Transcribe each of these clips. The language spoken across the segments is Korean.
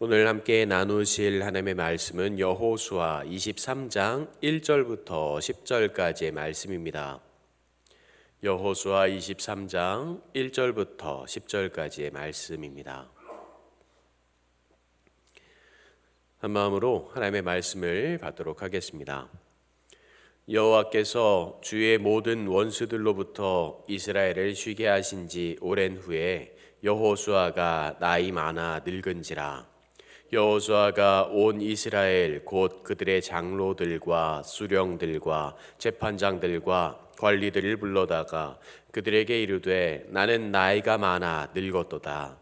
오늘 함께 나누실 하나님의 말씀은 여호수아 23장 1절부터 10절까지의 말씀입니다. 여호수아 23장 1절부터 10절까지의 말씀입니다. 한 마음으로 하나님의 말씀을 받도록 하겠습니다. 여호와께서 주의 모든 원수들로부터 이스라엘을 쉬게 하신 지 오랜 후에 여호수아가 나이 많아 늙은지라. 여호수아가 온 이스라엘 곧 그들의 장로들과 수령들과 재판장들과 관리들을 불러다가 그들에게 이르되 나는 나이가 많아 늙었도다.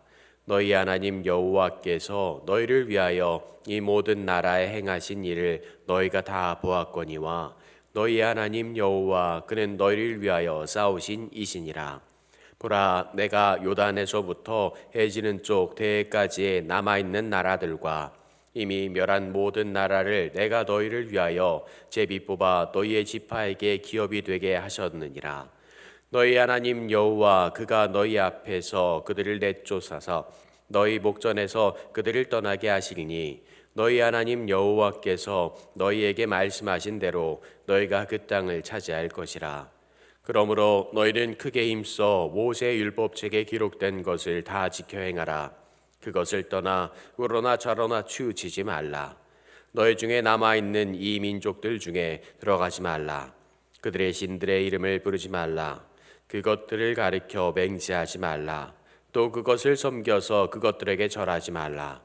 너희 하나님 여호와께서 너희를 위하여 이 모든 나라에 행하신 일을 너희가 다 보았거니와 너희 하나님 여호와 그는 너희를 위하여 싸우신 이시니라. 보라, 내가 요단에서부터 해지는 쪽 대해까지의 남아있는 나라들과 이미 멸한 모든 나라를 내가 너희를 위하여 제비 뽑아 너희의 지파에게 기업이 되게 하셨느니라. 너희 하나님 여호와 그가 너희 앞에서 그들을 내쫓아서 너희 목전에서 그들을 떠나게 하시리니 너희 하나님 여호와께서 너희에게 말씀하신 대로 너희가 그 땅을 차지할 것이라. 그러므로 너희는 크게 힘써 모세 율법책에 기록된 것을 다 지켜 행하라. 그것을 떠나 우러나 좌로나 치우치지 말라. 너희 중에 남아있는 이 민족들 중에 들어가지 말라. 그들의 신들의 이름을 부르지 말라. 그것들을 가리켜 맹세하지 말라. 또 그것을 섬겨서 그것들에게 절하지 말라.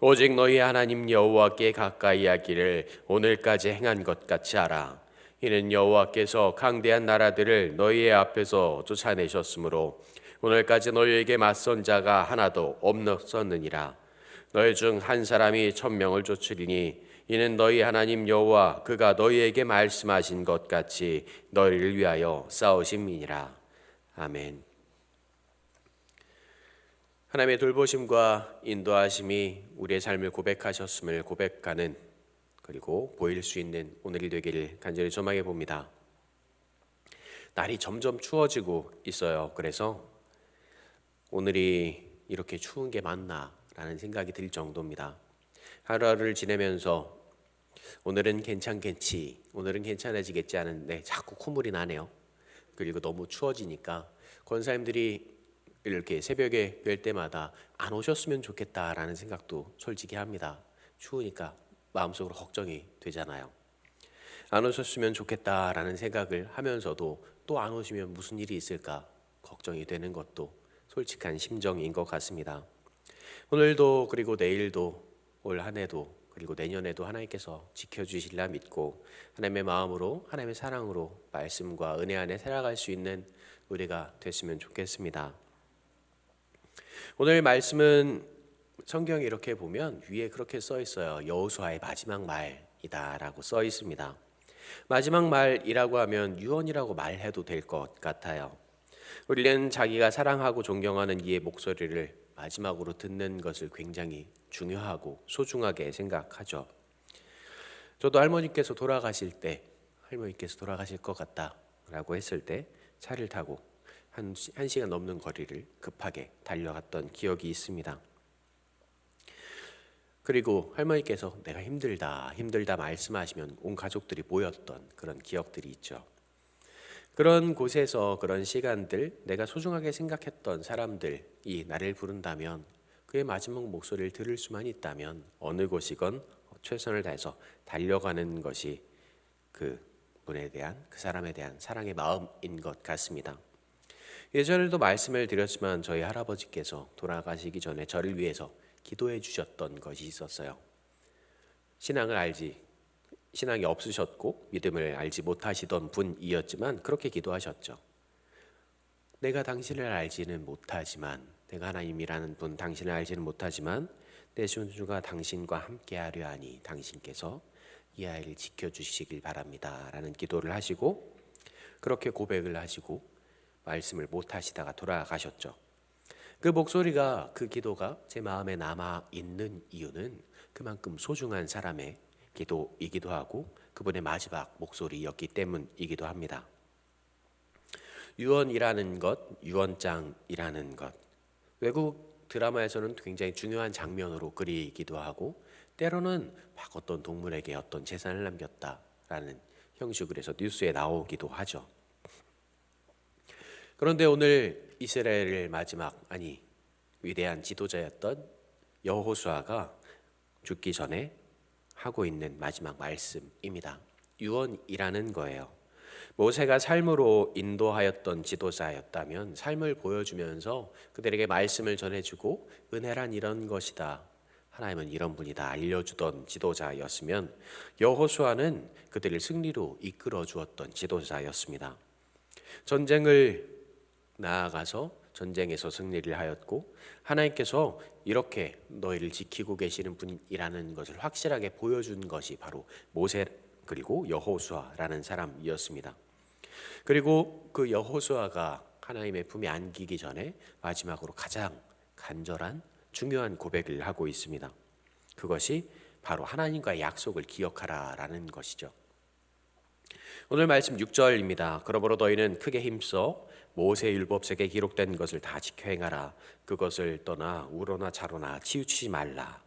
오직 너희 하나님 여호와께 가까이 하기를 오늘까지 행한 것 같이 하라. 이는 여호와께서 강대한 나라들을 너희의 앞에서 쫓아내셨으므로 오늘까지 너희에게 맞선 자가 하나도 없었느니라. 너희 중 한 사람이 1000명을 쫓으리니 이는 너희 하나님 여호와 그가 너희에게 말씀하신 것 같이 너희를 위하여 싸우심이니라. 아멘. 하나님의 돌보심과 인도하심이 우리의 삶을 고백하셨음을 고백하는 그리고 보일 수 있는 오늘이 되기를 간절히 소망해 봅니다. 날이 점점 추워지고 있어요. 그래서 오늘이 이렇게 추운 게 맞나라는 생각이 들 정도입니다. 하루하루를 지내면서 오늘은 괜찮겠지, 오늘은 괜찮아지겠지 하는데 자꾸 콧물이 나네요. 그리고 너무 추워지니까 권사님들이 이렇게 새벽에 뵐 때마다 안 오셨으면 좋겠다라는 생각도 솔직히 합니다. 추우니까 마음속으로 걱정이 되잖아요. 안 오셨으면 좋겠다라는 생각을 하면서도 또 안 오시면 무슨 일이 있을까 걱정이 되는 것도 솔직한 심정인 것 같습니다. 오늘도 그리고 내일도 올 한 해도 그리고 내년에도 하나님께서 지켜주실라 믿고 하나님의 마음으로 하나님의 사랑으로 말씀과 은혜 안에 살아갈 수 있는 우리가 됐으면 좋겠습니다. 오늘 말씀은 성경에 이렇게 보면 위에 그렇게 써 있어요. 여호수아의 마지막 말이다라고 써 있습니다. 마지막 말이라고 하면 유언이라고 말해도 될 것 같아요. 우리는 자기가 사랑하고 존경하는 이의 목소리를 마지막으로 듣는 것을 굉장히 중요하고 소중하게 생각하죠. 저도 할머니께서 돌아가실 것 같다라고 했을 때 차를 타고 한 시간 넘는 거리를 급하게 달려갔던 기억이 있습니다. 그리고 할머니께서 내가 힘들다 말씀하시면 온 가족들이 모였던 그런 기억들이 있죠. 그런 곳에서 그런 시간들, 내가 소중하게 생각했던 사람들이 나를 부른다면 그의 마지막 목소리를 들을 수만 있다면 어느 곳이건 최선을 다해서 달려가는 것이 그 분에 대한, 그 사람에 대한 사랑의 마음인 것 같습니다. 예전에도 말씀을 드렸지만 저희 할아버지께서 돌아가시기 전에 저를 위해서 기도해 주셨던 것이 있었어요. 신앙이 없으셨고 믿음을 알지 못하시던 분이었지만 그렇게 기도하셨죠. 내가 당신을 알지는 못하지만, 내가 하나님이라는 분 당신을 알지는 못하지만 내 손주가 당신과 함께하려 하니 당신께서 이 아이를 지켜주시길 바랍니다 라는 기도를 하시고 그렇게 고백을 하시고 말씀을 못하시다가 돌아가셨죠. 그 목소리가, 그 기도가 제 마음에 남아있는 이유는 그만큼 소중한 사람의 기도이기도 하고 그분의 마지막 목소리였기 때문이기도 합니다. 유언이라는 것, 유언장이라는 것, 외국 드라마에서는 굉장히 중요한 장면으로 그리기도 하고, 때로는 막 어떤 동물에게 어떤 재산을 남겼다라는 형식으로 해서 뉴스에 나오기도 하죠. 그런데 오늘 이스라엘의 마지막, 위대한 지도자였던 여호수아가 죽기 전에 하고 있는 마지막 말씀입니다. 유언이라는 거예요. 모세가 삶으로 인도하였던 지도자였다면 삶을 보여주면서 그들에게 말씀을 전해주고 은혜란 이런 것이다, 하나님은 이런 분이다 알려주던 지도자였으면, 여호수아는 그들을 승리로 이끌어 주었던 지도자였습니다. 전쟁을 나아가서 전쟁에서 승리를 하였고, 하나님께서 이렇게 너희를 지키고 계시는 분이라는 것을 확실하게 보여준 것이 바로 모세 그리고 여호수아라는 사람이었습니다. 그리고 그 여호수아가 하나님의 품에 안기기 전에 마지막으로 가장 간절한 중요한 고백을 하고 있습니다. 그것이 바로 하나님과의 약속을 기억하라라는 것이죠. 오늘 말씀 6절입니다. 그러므로 너희는 크게 힘써 모세 율법책에 기록된 것을 다 지켜 행하라. 그것을 떠나 우로나 좌로나 치우치지 말라.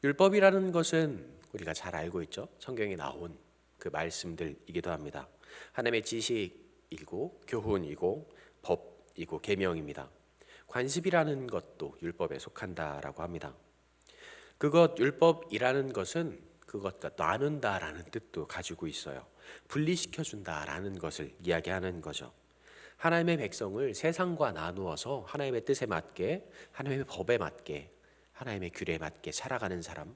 율법이라는 것은 우리가 잘 알고 있죠. 성경에 나온 그 말씀들이기도 합니다. 하나님의 지식이고 교훈이고 법이고 계명입니다. 관습이라는 것도 율법에 속한다라고 합니다. 그것 율법이라는 것은 그것과 나눈다라는 뜻도 가지고 있어요. 분리시켜준다라는 것을 이야기하는 거죠. 하나님의 백성을 세상과 나누어서 하나님의 뜻에 맞게, 하나님의 법에 맞게, 하나님의 규례에 맞게 살아가는 사람,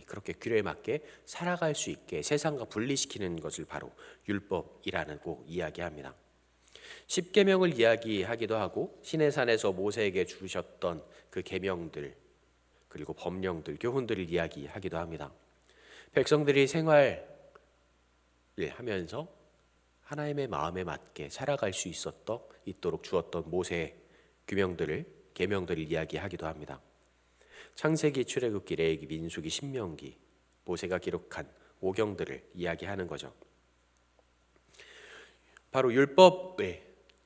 그렇게 규례에 맞게 살아갈 수 있게 세상과 분리시키는 것을 바로 율법이라고 이야기합니다. 십계명을 이야기하기도 하고, 시내산에서 모세에게 주셨던 그 계명들 그리고 법령들, 교훈들을 이야기하기도 합니다. 백성들이 생활을 하면서 하나님의 마음에 맞게 살아갈 수 있도록 주었던 모세의 규명들을, 계명들을 이야기하기도 합니다. 창세기, 출애굽기, 레위기, 민수기, 신명기, 모세가 기록한 오경들을 이야기하는 거죠. 바로 율법을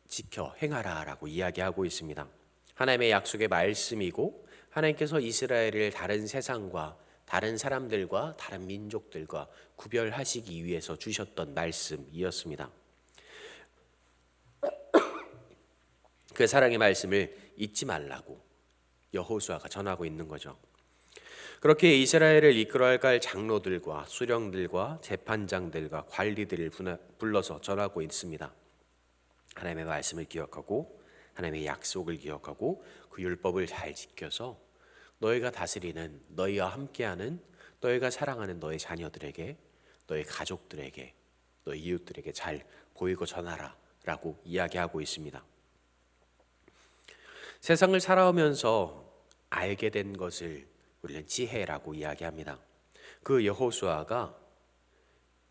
지켜 행하라라고 이야기하고 있습니다. 하나님의 약속의 말씀이고, 하나님께서 이스라엘을 다른 세상과 다른 사람들과 다른 민족들과 구별하시기 위해서 주셨던 말씀이었습니다. 그 사랑의 말씀을 잊지 말라고 여호수아가 전하고 있는 거죠. 그렇게 이스라엘을 이끌어갈 장로들과 수령들과 재판장들과 관리들을 불러서 전하고 있습니다. 하나님의 말씀을 기억하고 하나님의 약속을 기억하고 그 율법을 잘 지켜서 너희가 다스리는, 너희와 함께하는, 너희가 사랑하는 너희 자녀들에게, 너희 가족들에게, 너희 이웃들에게 잘 보이고 전하라 라고 이야기하고 있습니다. 세상을 살아오면서 알게 된 것을 우리는 지혜라고 이야기합니다. 그 여호수아가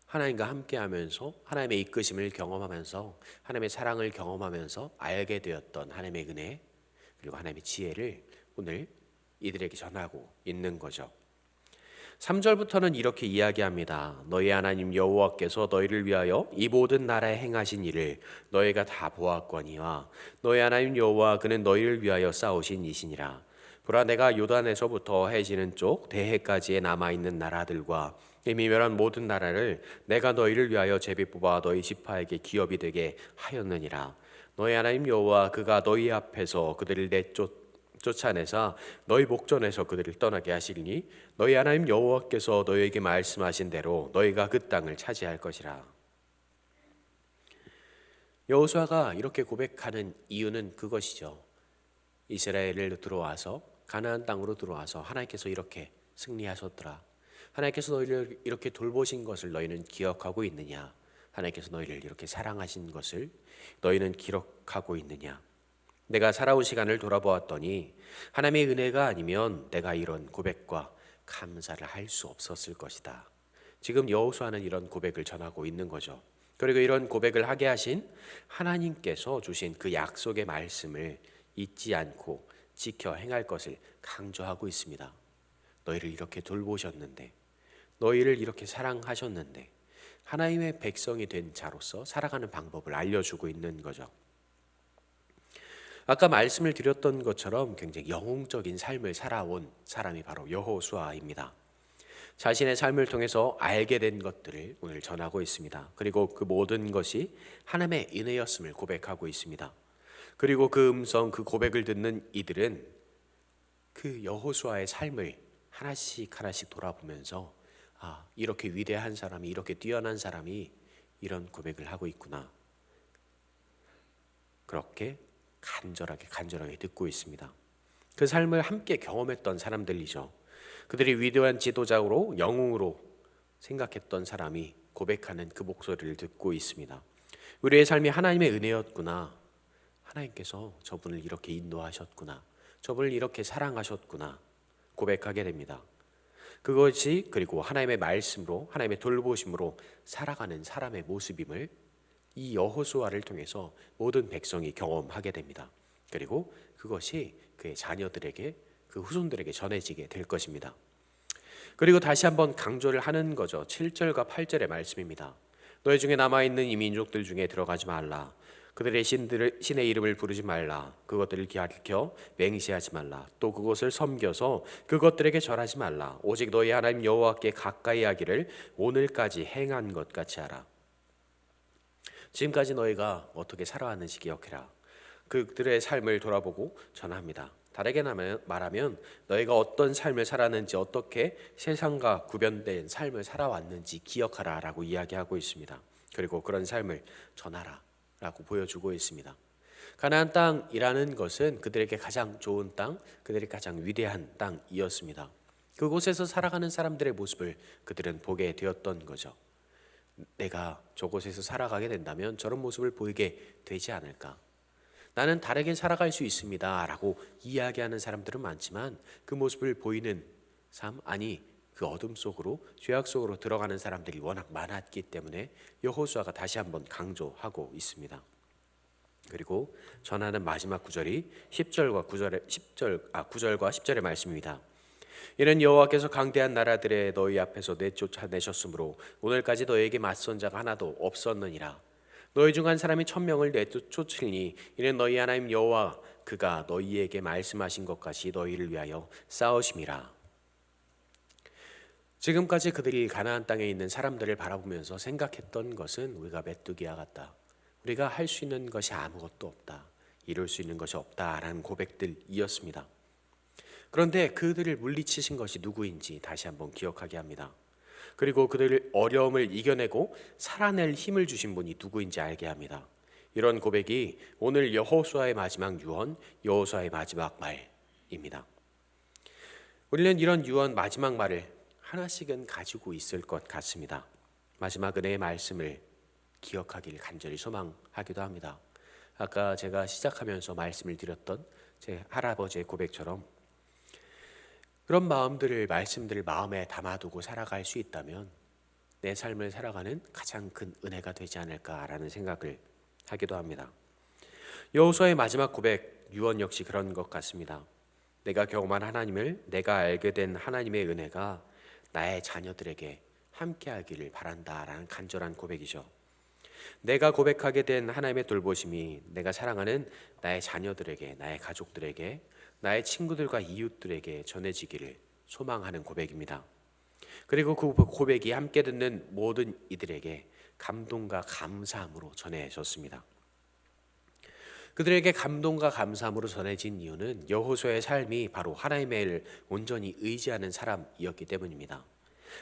하나님과 함께하면서 하나님의 이끄심을 경험하면서 하나님의 사랑을 경험하면서 알게 되었던 하나님의 은혜 그리고 하나님의 지혜를 오늘 이들에게 전하고 있는 거죠. 3절부터는 이렇게 이야기합니다. 너희 하나님 여호와께서 너희를 위하여 이 모든 나라에 행하신 일을 너희가 다 보았거니와 너희 하나님 여호와 그는 너희를 위하여 싸우신 이시니라. 보라, 내가 요단에서부터 해지는 쪽 대해까지에 남아있는 나라들과 이미 멸한 모든 나라를 내가 너희를 위하여 제비 뽑아 너희 지파에게 기업이 되게 하였느니라. 너희 하나님 여호와 그가 너희 앞에서 그들을 쫓아내사 너희 목전에서 그들을 떠나게 하시리니 너희 하나님 여호와께서 너희에게 말씀하신 대로 너희가 그 땅을 차지할 것이라. 여호수아가 이렇게 고백하는 이유는 그것이죠. 이스라엘을 들어와서 가나안 땅으로 들어와서 하나님께서 이렇게 승리하셨더라. 하나님께서 너희를 이렇게 돌보신 것을 너희는 기억하고 있느냐? 하나님께서 너희를 이렇게 사랑하신 것을 너희는 기록하고 있느냐? 내가 살아온 시간을 돌아보았더니 하나님의 은혜가 아니면 내가 이런 고백과 감사를 할 수 없었을 것이다. 지금 여호수아는 이런 고백을 전하고 있는 거죠. 그리고 이런 고백을 하게 하신 하나님께서 주신 그 약속의 말씀을 잊지 않고 지켜 행할 것을 강조하고 있습니다. 너희를 이렇게 돌보셨는데, 너희를 이렇게 사랑하셨는데 하나님의 백성이 된 자로서 살아가는 방법을 알려주고 있는 거죠. 아까 말씀을 드렸던 것처럼 굉장히 영웅적인 삶을 살아온 사람이 바로 여호수아입니다. 자신의 삶을 통해서 알게 된 것들을 오늘 전하고 있습니다. 그리고 그 모든 것이 하나님의 은혜였음을 고백하고 있습니다. 그리고 그 음성, 그 고백을 듣는 이들은 그 여호수아의 삶을 하나씩 하나씩 돌아보면서 이렇게 위대한 사람이, 이렇게 뛰어난 사람이 이런 고백을 하고 있구나. 그렇게 간절하게 듣고 있습니다. 그 삶을 함께 경험했던 사람들이죠. 그들이 위대한 지도자로, 영웅으로 생각했던 사람이 고백하는 그 목소리를 듣고 있습니다. 우리의 삶이 하나님의 은혜였구나. 하나님께서 저분을 이렇게 인도하셨구나. 저분을 이렇게 사랑하셨구나. 고백하게 됩니다. 그것이 그리고 하나님의 말씀으로, 하나님의 돌보심으로 살아가는 사람의 모습임을 이 여호수아를 통해서 모든 백성이 경험하게 됩니다. 그리고 그것이 그의 자녀들에게, 그 후손들에게 전해지게 될 것입니다. 그리고 다시 한번 강조를 하는 거죠. 7절과 8절의 말씀입니다. 너희 중에 남아있는 이 민족들 중에 들어가지 말라. 그들의 신의 이름을 부르지 말라. 그것들을 가리켜 맹세하지 말라. 또 그것을 섬겨서 그것들에게 절하지 말라. 오직 너희 하나님 여호와께 가까이 하기를 오늘까지 행한 것 같이 하라. 지금까지 너희가 어떻게 살아왔는지 기억해라. 그들의 삶을 돌아보고 전합니다. 다르게 말하면 너희가 어떤 삶을 살았는지, 어떻게 세상과 구별된 삶을 살아왔는지 기억하라 라고 이야기하고 있습니다. 그리고 그런 삶을 전하라 라고 보여주고 있습니다. 가나안 땅이라는 것은 그들에게 가장 좋은 땅, 그들이 가장 위대한 땅이었습니다. 그곳에서 살아가는 사람들의 모습을 그들은 보게 되었던 거죠. 내가 저곳에서 살아가게 된다면 저런 모습을 보이게 되지 않을까? 나는 다르게 살아갈 수 있습니다 라고 이야기하는 사람들은 많지만 그 모습을 보이는 삶, 그 어둠 속으로, 죄악 속으로 들어가는 사람들이 워낙 많았기 때문에 여호수아가 다시 한번 강조하고 있습니다. 그리고 전하는 마지막 구절이 9절과 10절의 말씀입니다. 이는 여호와께서 강대한 나라들의 너희 앞에서 내쫓아내셨으므로 오늘까지 너희에게 맞선 자가 하나도 없었느니라. 너희 중 한 사람이 1000명을 내쫓으니 이는 너희 하나님 여호와 그가 너희에게 말씀하신 것 같이 너희를 위하여 싸우심이라. 지금까지 그들이 가나안 땅에 있는 사람들을 바라보면서 생각했던 것은 우리가 메뚜기와 같다. 우리가 할 수 있는 것이 아무것도 없다. 이룰 수 있는 것이 없다라는 고백들이었습니다. 그런데 그들을 물리치신 것이 누구인지 다시 한번 기억하게 합니다. 그리고 그들의 어려움을 이겨내고 살아낼 힘을 주신 분이 누구인지 알게 합니다. 이런 고백이 오늘 여호수아의 마지막 유언, 여호수아의 마지막 말입니다. 우리는 이런 유언 마지막 말을 하나씩은 가지고 있을 것 같습니다. 마지막 은혜의 말씀을 기억하길 간절히 소망하기도 합니다. 아까 제가 시작하면서 말씀을 드렸던 제 할아버지의 고백처럼 그런 말씀들을 마음에 담아두고 살아갈 수 있다면 내 삶을 살아가는 가장 큰 은혜가 되지 않을까라는 생각을 하기도 합니다. 여호수아의 마지막 고백, 유언 역시 그런 것 같습니다. 내가 경험한 하나님을, 내가 알게 된 하나님의 은혜가 나의 자녀들에게 함께하기를 바란다라는 간절한 고백이죠. 내가 고백하게 된 하나님의 돌보심이 내가 사랑하는 나의 자녀들에게, 나의 가족들에게, 나의 친구들과 이웃들에게 전해지기를 소망하는 고백입니다. 그리고 그 고백이 함께 듣는 모든 이들에게 감동과 감사함으로 전해졌습니다. 그들에게 감동과 감사함으로 전해진 이유는 여호수아의 삶이 바로 하나님을 온전히 의지하는 사람이었기 때문입니다.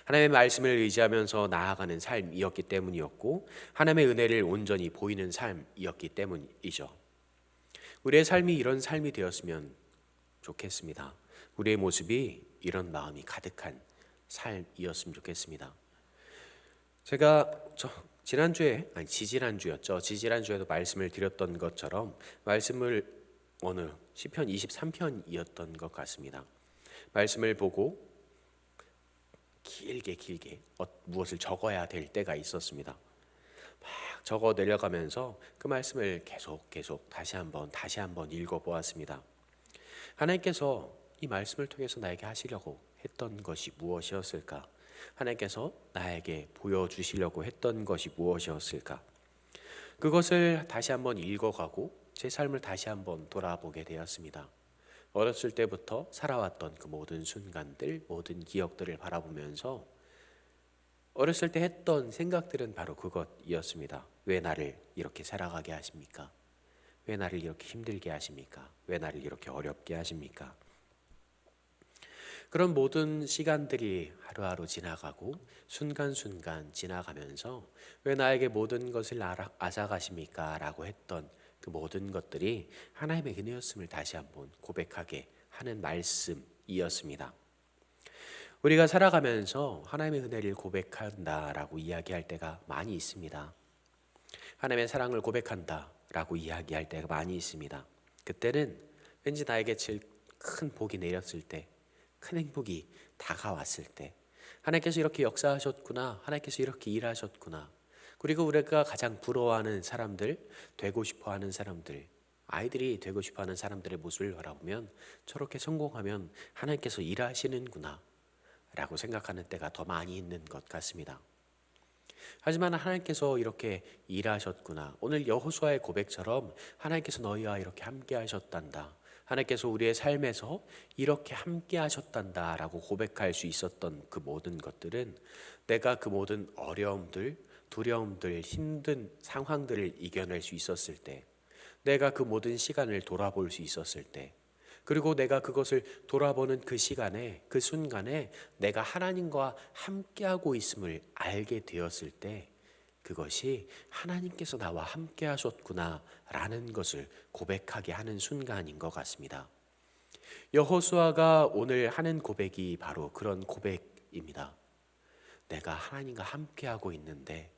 하나님의 말씀을 의지하면서 나아가는 삶이었기 때문이었고 하나님의 은혜를 온전히 보이는 삶이었기 때문이죠. 우리의 삶이 이런 삶이 되었으면 좋겠습니다. 우리의 모습이 이런 마음이 가득한 삶이었으면 좋겠습니다. 제가 지지난주에도 말씀을 드렸던 것처럼 말씀을 어느 시편 23편이었던 것 같습니다. 말씀을 보고 길게 무엇을 적어야 될 때가 있었습니다. 막 적어 내려가면서 그 말씀을 계속 다시 한번 읽어보았습니다. 하나님께서 이 말씀을 통해서 나에게 하시려고 했던 것이 무엇이었을까? 하나님께서 나에게 보여주시려고 했던 것이 무엇이었을까? 그것을 다시 한번 읽어가고 제 삶을 다시 한번 돌아보게 되었습니다. 어렸을 때부터 살아왔던 그 모든 순간들, 모든 기억들을 바라보면서 어렸을 때 했던 생각들은 바로 그것이었습니다. 왜 나를 이렇게 살아가게 하십니까? 왜 나를 이렇게 힘들게 하십니까? 왜 나를 이렇게 어렵게 하십니까? 그런 모든 시간들이 하루하루 지나가고 순간순간 지나가면서 왜 나에게 모든 것을 앗아가십니까? 라고 했던 그 모든 것들이 하나님의 은혜였음을 다시 한번 고백하게 하는 말씀이었습니다. 우리가 살아가면서 하나님의 은혜를 고백한다라고 이야기할 때가 많이 있습니다. 하나님의 사랑을 고백한다라고 이야기할 때가 많이 있습니다. 그때는 왠지 나에게 제일 큰 복이 내렸을 때, 큰 행복이 다가왔을 때, 하나님께서 이렇게 역사하셨구나, 하나님께서 이렇게 일하셨구나, 그리고 우리가 가장 부러워하는 사람들, 되고 싶어하는 사람들, 아이들이 되고 싶어하는 사람들의 모습을 바라보면 저렇게 성공하면 하나님께서 일하시는구나 라고 생각하는 때가 더 많이 있는 것 같습니다. 하지만 하나님께서 이렇게 일하셨구나, 오늘 여호수아의 고백처럼 하나님께서 너희와 이렇게 함께 하셨단다, 하나님께서 우리의 삶에서 이렇게 함께 하셨단다 라고 고백할 수 있었던 그 모든 것들은 내가 그 모든 어려움들, 두려움들, 힘든 상황들을 이겨낼 수 있었을 때, 내가 그 모든 시간을 돌아볼 수 있었을 때, 그리고 내가 그것을 돌아보는 그 시간에, 그 순간에 내가 하나님과 함께하고 있음을 알게 되었을 때, 그것이 하나님께서 나와 함께 하셨구나 라는 것을 고백하게 하는 순간인 것 같습니다. 여호수아가 오늘 하는 고백이 바로 그런 고백입니다. 내가 하나님과 함께하고 있는데,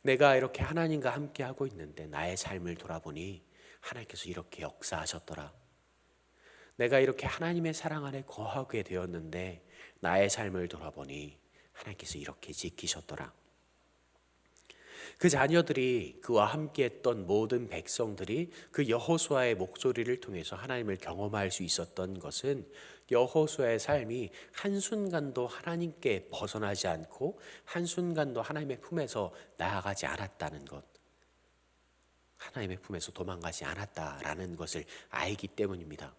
내가 이렇게 하나님과 함께하고 있는데 나의 삶을 돌아보니 하나님께서 이렇게 역사하셨더라. 내가 이렇게 하나님의 사랑 안에 거하게 되었는데 나의 삶을 돌아보니 하나님께서 이렇게 지키셨더라. 그 자녀들이, 그와 함께했던 모든 백성들이 그 여호수아의 목소리를 통해서 하나님을 경험할 수 있었던 것은 여호수아의 삶이 한순간도 하나님께 벗어나지 않고 한순간도 하나님의 품에서 나아가지 않았다는 것, 하나님의 품에서 도망가지 않았다라는 것을 알기 때문입니다.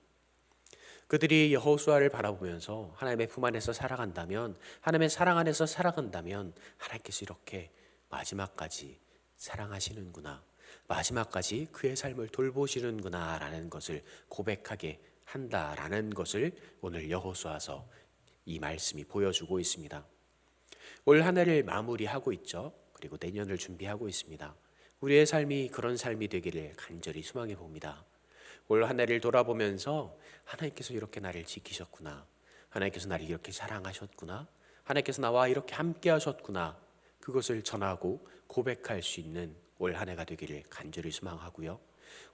그들이 여호수아를 바라보면서 하나님의 품 안에서 살아간다면, 하나님의 사랑 안에서 살아간다면 하나님께서 이렇게 마지막까지 사랑하시는구나, 마지막까지 그의 삶을 돌보시는구나 라는 것을 고백하게 한다라는 것을 오늘 여호수아서 이 말씀이 보여주고 있습니다. 올 한 해를 마무리하고 있죠. 그리고 내년을 준비하고 있습니다. 우리의 삶이 그런 삶이 되기를 간절히 소망해 봅니다. 올 한 해를 돌아보면서 하나님께서 이렇게 나를 지키셨구나, 하나님께서 나를 이렇게 사랑하셨구나, 하나님께서 나와 이렇게 함께 하셨구나, 그것을 전하고 고백할 수 있는 올 한 해가 되기를 간절히 소망하고요.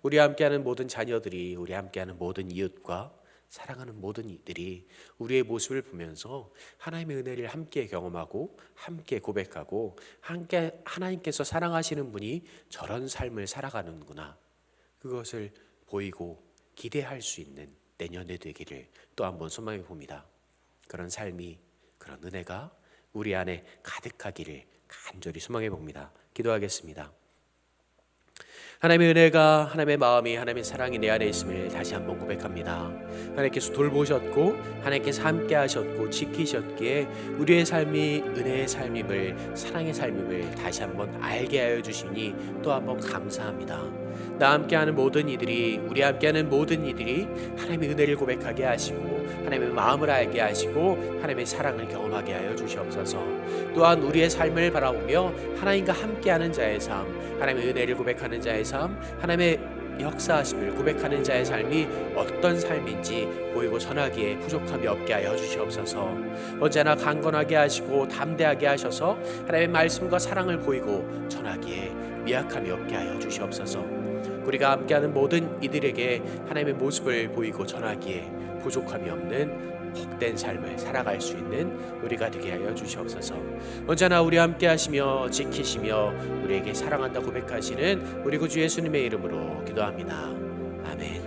우리와 함께하는 모든 자녀들이, 우리와 함께하는 모든 이웃과 사랑하는 모든 이들이 우리의 모습을 보면서 하나님의 은혜를 함께 경험하고 함께 고백하고, 함께 하나님께서 사랑하시는 분이 저런 삶을 살아가는구나, 그것을 보이고 기대할 수 있는 내년에 되기를 또 한번 소망해 봅니다. 그런 삶이, 그런 은혜가 우리 안에 가득하기를 간절히 소망해 봅니다. 기도하겠습니다. 하나님의 은혜가, 하나님의 마음이, 하나님의 사랑이 내 안에 있음을 다시 한번 고백합니다. 하나님께서 돌보셨고 하나님께서 함께 하셨고 지키셨기에 우리의 삶이 은혜의 삶임을, 사랑의 삶임을 다시 한번 알게 하여 주시니 또 한번 감사합니다. 나 함께하는 모든 이들이, 우리 함께하는 모든 이들이 하나님의 은혜를 고백하게 하시고 하나님의 마음을 알게 하시고 하나님의 사랑을 경험하게 하여 주시옵소서. 또한 우리의 삶을 바라보며 하나님과 함께하는 자의 삶, 하나님의 은혜를 고백하는 자의 삶, 하나님의 역사하심을 고백하는 자의 삶이 어떤 삶인지 보이고 전하기에 부족함이 없게 하여 주시옵소서. 언제나 강건하게 하시고 담대하게 하셔서 하나님의 말씀과 사랑을 보이고 전하기에 미약함이 없게 하여 주시옵소서. 우리가 함께하는 모든 이들에게 하나님의 모습을 보이고 전하기에 부족함이 없는 복된 삶을 살아갈 수 있는 우리가 되게 하여 주시옵소서. 언제나 우리 함께 하시며 지키시며 우리에게 사랑한다 고백하시는 우리 구주 예수님의 이름으로 기도합니다. 아멘.